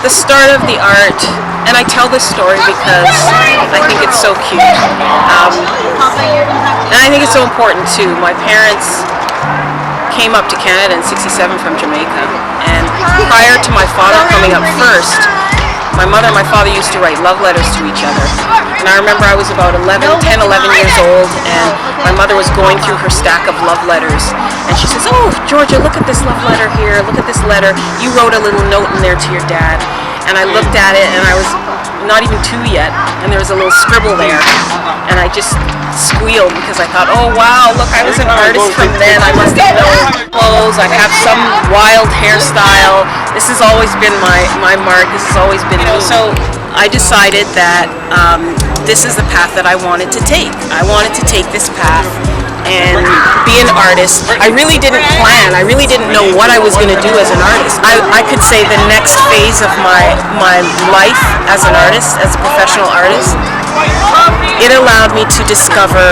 the start of the art, and I tell this story because I think it's so cute, and I think it's so important too. My parents came up to Canada in '67 from Jamaica, and prior to my father coming up first, my mother and my father used to write love letters to each other. And I remember I was about 10, 11 years old, and my mother was going through her stack of love letters. And she says, "Oh, Georgia, look at this love letter here. Look at this letter. You wrote a little note in there to your dad." And I looked at it, and I was not even 2 yet, and there was a little scribble there. And I just squealed because I thought, oh wow, look, I was an artist from then. I must have known clothes. I have some wild hairstyle. This has always been my mark. This has always been me. So I decided that this is the path that I wanted to take. I wanted to take this path and be an artist. I really didn't plan. I really didn't know what I was going to do as an artist. I could say the next phase of my life as an artist, as a professional artist, it allowed me to discover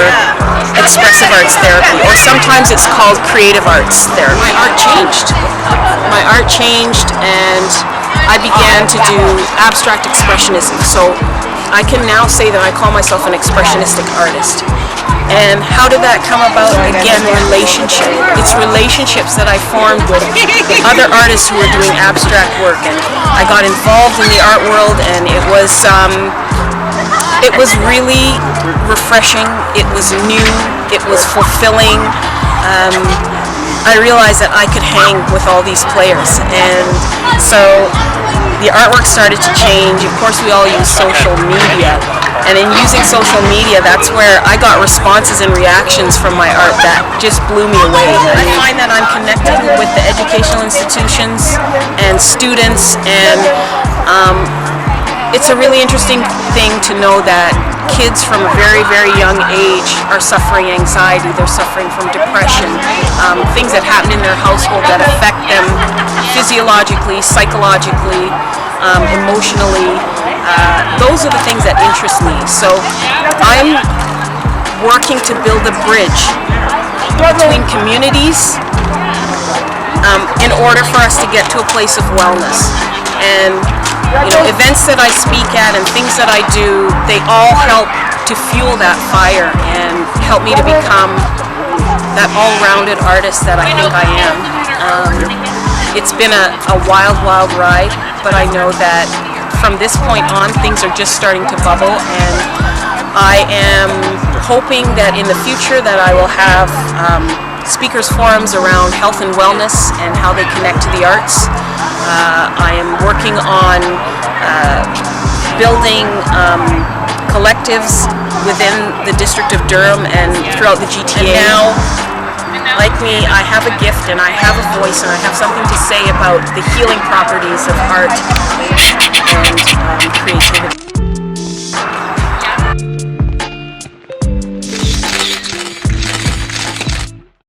expressive arts therapy, or sometimes it's called creative arts therapy. My art changed. My art changed, and I began to do abstract expressionism. So I can now say that I call myself an expressionistic artist. And how did that come about? Again, relationship. It's relationships that I formed with other artists who were doing abstract work, and I got involved in the art world, and it was really refreshing. It was new. It was fulfilling. I realized that I could hang with all these players, and so the artwork started to change. Of course, we all use social media, and in using social media, that's where I got responses and reactions from my art that just blew me away. I find that I'm connected with the educational institutions and students, and it's a really interesting thing to know that kids from a very, very young age are suffering anxiety, they're suffering from depression, things that happen in their household that affect them physiologically, psychologically, emotionally. Those are the things that interest me. So I'm working to build a bridge between communities in order for us to get to a place of wellness. And events that I speak at and things that I do, they all help to fuel that fire and help me to become that all-rounded artist that I think I am. It's been a wild, wild ride, but I know that from this point on, things are just starting to bubble, and I am hoping that in the future that I will have speakers forums around health and wellness and how they connect to the arts. I am working on building collectives within the District of Durham and throughout the GTA. And now, like me, I have a gift and I have a voice and I have something to say about the healing properties of art and creativity.